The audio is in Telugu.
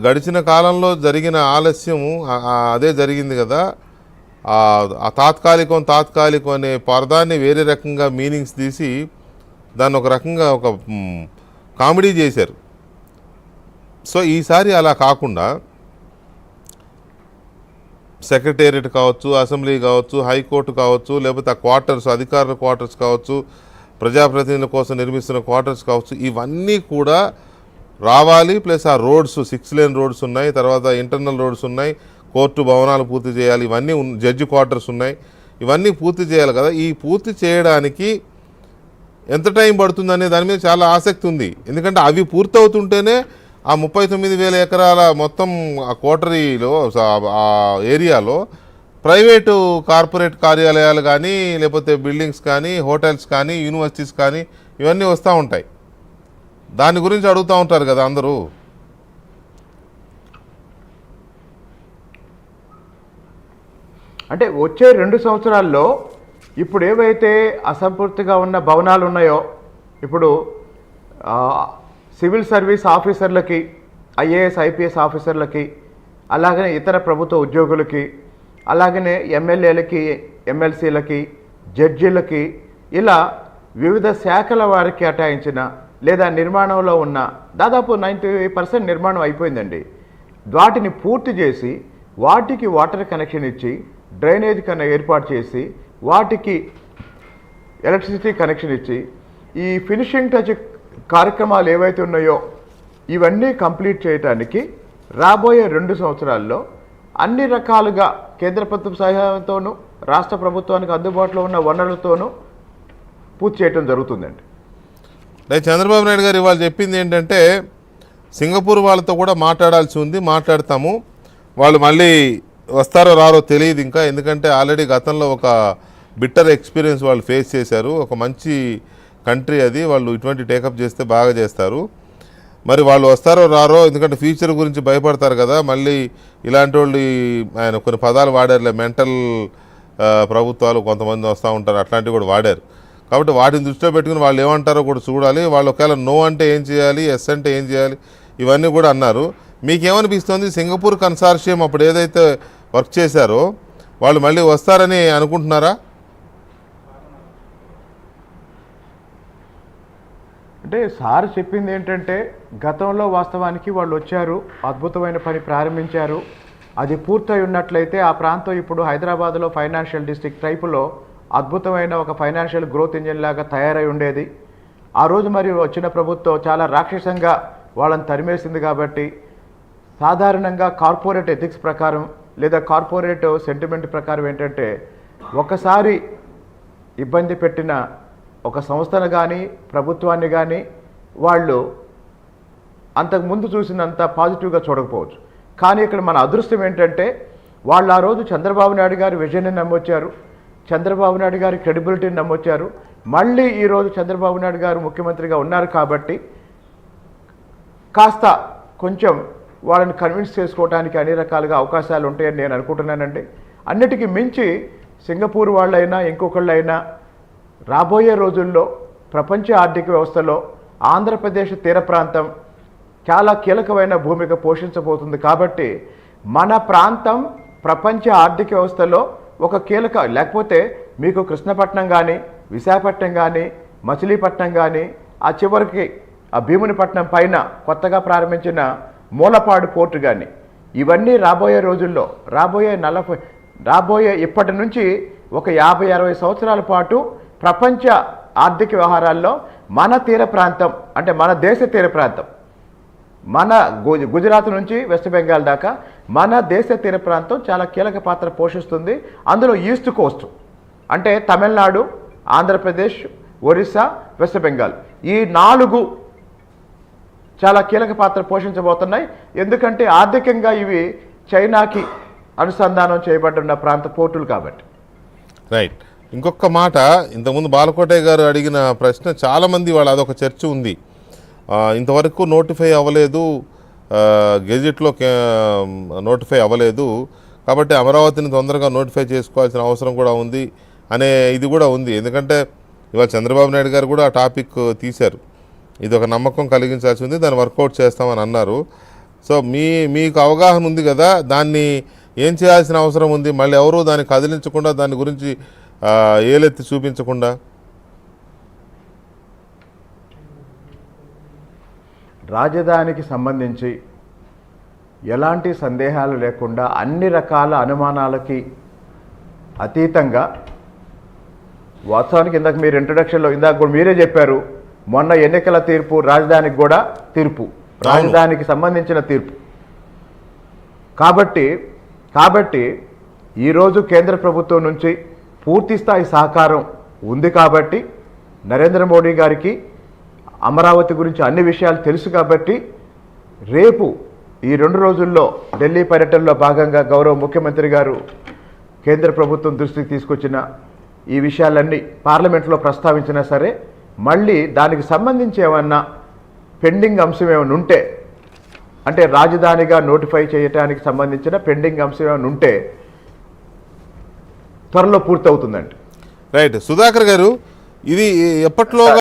గడిచిన కాలంలో జరిగిన ఆలస్యము అదే జరిగింది కదా. ఆ తాత్కాలికం అనే పదాన్ని వేరే రకంగా మీనింగ్స్ తీసి దాన్ని ఒక రకంగా ఒక కామెడీ చేశారు. సో ఈసారి అలా కాకుండా సెక్రటేరియట్ కావచ్చు, అసెంబ్లీ కావచ్చు, హైకోర్టు కావచ్చు, లేకపోతే ఆ క్వార్టర్స్, అధికారుల క్వార్టర్స్ కావచ్చు, ప్రజాప్రతినిధుల కోసం నిర్మిస్తున్న క్వార్టర్స్ కావచ్చు, ఇవన్నీ కూడా రావాలి. ప్లస్ ఆ రోడ్స్ 6 లేన్ రోడ్స్ ఉన్నాయి, తర్వాత ఇంటర్నల్ రోడ్స్ ఉన్నాయి, కోర్టు భవనాలు పూర్తి చేయాలి, ఇవన్నీ జడ్జి క్వార్టర్స్ ఉన్నాయి, ఇవన్నీ పూర్తి చేయాలి కదా. ఈ పూర్తి చేయడానికి ఎంత టైం పడుతుందనే దాని మీద చాలా ఆసక్తి ఉంది. ఎందుకంటే అవి పూర్తవుతుంటేనే ఆ 39,000 ఎకరాల మొత్తం ఆ కోటరీలో ఆ ఏరియాలో ప్రైవేటు కార్పొరేట్ కార్యాలయాలు కానీ, లేకపోతే బిల్డింగ్స్ కానీ, హోటల్స్ కానీ, యూనివర్సిటీస్ కానీ ఇవన్నీ వస్తూ ఉంటాయి. దాని గురించి అడుగుతూ ఉంటారు కదా అందరూ. అంటే వచ్చే 2 సంవత్సరాల్లో ఇప్పుడు ఏవైతే అసంపూర్తిగా ఉన్న భవనాలు ఉన్నాయో, ఇప్పుడు సివిల్ సర్వీస్ ఆఫీసర్లకి, ఐఏఎస్ ఐపీఎస్ ఆఫీసర్లకి, అలాగనే ఇతర ప్రభుత్వ ఉద్యోగులకి, అలాగనే ఎమ్మెల్యేలకి, ఎమ్మెల్సీలకి, జడ్జీలకి, ఇలా వివిధ శాఖల వారికి కేటాయించిన లేదా నిర్మాణంలో ఉన్న దాదాపు 90% నిర్మాణం అయిపోయిందండి. వాటిని పూర్తి చేసి వాటికి వాటర్ కనెక్షన్ ఇచ్చి, డ్రైనేజ్ కన్నా ఏర్పాటు చేసి, వాటికి ఎలక్ట్రిసిటీ కనెక్షన్ ఇచ్చి, ఈ ఫినిషింగ్ టచ్ కార్యక్రమాలు ఏవైతే ఉన్నాయో ఇవన్నీ కంప్లీట్ చేయడానికి రాబోయే 2 సంవత్సరాల్లో అన్ని రకాలుగా కేంద్ర ప్రభుత్వ సహాయంతోనూ, రాష్ట్ర ప్రభుత్వానికి అందుబాటులో ఉన్న వనరులతోనూ పూర్తి చేయడం జరుగుతుందండి. చంద్రబాబు నాయుడు గారు ఇవాళ చెప్పింది ఏంటంటే, సింగపూర్ వాళ్ళతో కూడా మాట్లాడాల్సి ఉంది, మాట్లాడతాము. వాళ్ళు మళ్ళీ వస్తారో రారో తెలియదు ఇంకా, ఎందుకంటే ఆల్రెడీ గతంలో ఒక బిట్టర్ ఎక్స్పీరియన్స్ వాళ్ళు ఫేస్ చేశారు. ఒక మంచి కంట్రీ అది, వాళ్ళు ఇటువంటి టేకప్ చేస్తే బాగా చేస్తారు. మరి వాళ్ళు వస్తారో రారో, ఎందుకంటే ఫ్యూచర్ గురించి భయపడతారు కదా. మళ్ళీ ఇలాంటి వాళ్ళు ఆయన కొన్ని పదాలు వాడారులే, మెంటల్ ప్రభుత్వాలు కొంతమంది వస్తూ ఉంటారు, అట్లాంటివి కూడా వాడారు. కాబట్టి వాటిని దృష్టిలో పెట్టుకుని వాళ్ళు ఏమంటారో కూడా చూడాలి. వాళ్ళు ఒకవేళ నో అంటే ఏం చేయాలి, ఎస్ అంటే ఏం చేయాలి, ఇవన్నీ కూడా అన్నారు. మీకేమనిపిస్తుంది, సింగపూర్ కన్సార్షియం అప్పుడు ఏదైతే వర్క్ చేశారో వాళ్ళు మళ్ళీ వస్తారని అనుకుంటున్నారా? అంటే సార్ చెప్పింది ఏంటంటే, గతంలో వాస్తవానికి వాళ్ళు వచ్చారు, అద్భుతమైన పని ప్రారంభించారు. అది పూర్తయి ఉన్నట్లయితే ఆ ప్రాంతం ఇప్పుడు హైదరాబాద్లో ఫైనాన్షియల్ డిస్ట్రిక్ట్ టైపులో అద్భుతమైన ఒక ఫైనాన్షియల్ గ్రోత్ ఇంజిన్ లాగా తయారై ఉండేది. ఆ రోజు మరి వచ్చిన ప్రభుత్వం చాలా రాక్షసంగా వాళ్ళని తరిమేసింది. కాబట్టి సాధారణంగా కార్పొరేట్ ఎథిక్స్ ప్రకారం లేదా కార్పొరేట్ సెంటిమెంట్ ప్రకారం ఏంటంటే, ఒకసారి ఇబ్బంది పెట్టిన ఒక సంస్థను కానీ ప్రభుత్వాన్ని కానీ వాళ్ళు అంతకుముందు చూసినంత పాజిటివ్గా చూడకపోవచ్చు. కానీ ఇక్కడ మన అదృష్టం ఏంటంటే, వాళ్ళు ఆ రోజు చంద్రబాబు నాయుడు గారి విజన్ని నమ్మొచ్చారు, చంద్రబాబు నాయుడు గారి క్రెడిబిలిటీని నమ్మొచ్చారు. మళ్ళీ ఈరోజు చంద్రబాబు నాయుడు గారు ముఖ్యమంత్రిగా ఉన్నారు కాబట్టి కాస్త కొంచెం వాళ్ళని కన్విన్స్ చేసుకోవడానికి అన్ని రకాలుగా అవకాశాలు ఉంటాయని నేను అనుకుంటున్నానండి. అన్నిటికీ మించి సింగపూర్ వాళ్ళైనా ఇంకొకళ్ళైనా రాబోయే రోజుల్లో ప్రపంచ ఆర్థిక వ్యవస్థలో ఆంధ్రప్రదేశ్ తీర ప్రాంతం చాలా కీలకమైన భూమిక పోషించబోతుంది. కాబట్టి మన ప్రాంతం ప్రపంచ ఆర్థిక వ్యవస్థలో ఒక కీలక, లేకపోతే మీకు కృష్ణపట్నం కానీ, విశాఖపట్నం కానీ, మచిలీపట్నం కానీ, ఆ చివరికి ఆ భీమునిపట్నం పైన కొత్తగా ప్రారంభించిన మూలపాడు పోర్టు కానీ, ఇవన్నీ రాబోయే రోజుల్లో రాబోయే ఇప్పటి నుంచి ఒక 50-60 సంవత్సరాల పాటు ప్రపంచ ఆర్థిక వ్యవహారాల్లో మన తీర ప్రాంతం, అంటే మన దేశ తీర ప్రాంతం, మన గుజరాత్ నుంచి వెస్ట్ బెంగాల్ దాకా మన దేశ తీర ప్రాంతం చాలా కీలక పాత్ర పోషిస్తుంది. అందులో ఈస్ట్ కోస్ట్ అంటే తమిళనాడు, ఆంధ్రప్రదేశ్, ఒరిస్సా, వెస్ట్ బెంగాల్, ఈ 4 చాలా కీలక పాత్ర పోషించబోతున్నాయి. ఎందుకంటే ఆర్థికంగా ఇవి చైనాకి అనుసంధానం చేయబడిన ప్రాంత పోర్టులు కాబట్టి. రైట్. ఇంకొక మాట, ఇంతకుముందు బాలకోటయ్య గారు అడిగిన ప్రశ్న చాలామంది వాళ్ళు అదొక చర్చ ఉంది, ఇంతవరకు నోటిఫై అవ్వలేదు, గెజిట్లో నోటిఫై అవ్వలేదు, కాబట్టి అమరావతిని తొందరగా నోటిఫై చేసుకోవాల్సిన అవసరం కూడా ఉంది అనే ఇది కూడా ఉంది. ఎందుకంటే ఇవాళ చంద్రబాబు నాయుడు గారు కూడా ఆ టాపిక్ తీశారు, ఇది ఒక నమ్మకం కలిగించాల్సి ఉంది, దాన్ని వర్కౌట్ చేస్తామని అన్నారు. సో మీకు అవగాహన ఉంది కదా, దాన్ని ఏం చేయాల్సిన అవసరం ఉంది? మళ్ళీ ఎవరు దాన్ని కదిలించకుండా, దాని గురించి ఏలెత్తి చూపించకుండా. రాజధానికి సంబంధించి ఎలాంటి సందేహాలు లేకుండా అన్ని రకాల అనుమానాలకి అతీతంగా, వాస్తవానికి ఇందాక మీరు ఇంట్రొడక్షన్లో ఇందాక కూడా మీరే చెప్పారు, మొన్న ఎన్నికల తీర్పు రాజధానికి కూడా తీర్పు, రాజధానికి సంబంధించిన తీర్పు. కాబట్టి ఈరోజు కేంద్ర ప్రభుత్వం నుంచి పూర్తి స్థాయి సహకారం ఉంది. కాబట్టి నరేంద్ర మోడీ గారికి అమరావతి గురించి అన్ని విషయాలు తెలుసు. కాబట్టి రేపు ఈ 2 రోజుల్లో ఢిల్లీ పర్యటనలో భాగంగా గౌరవ ముఖ్యమంత్రి గారు కేంద్ర ప్రభుత్వం దృష్టికి తీసుకొచ్చిన ఈ విషయాలన్నీ పార్లమెంట్లో ప్రస్తావించినా సరే, మళ్ళీ దానికి సంబంధించి ఏమన్నా పెండింగ్ అంశం ఏమైనా ఉంటే, అంటే రాజధానిగా నోటిఫై చేయడానికి సంబంధించిన పెండింగ్ అంశం ఏమైనా ఉంటే త్వరలో పూర్తవుతుందండి. రైట్. సుధాకర్ గారు, ఇది ఎప్పట్లో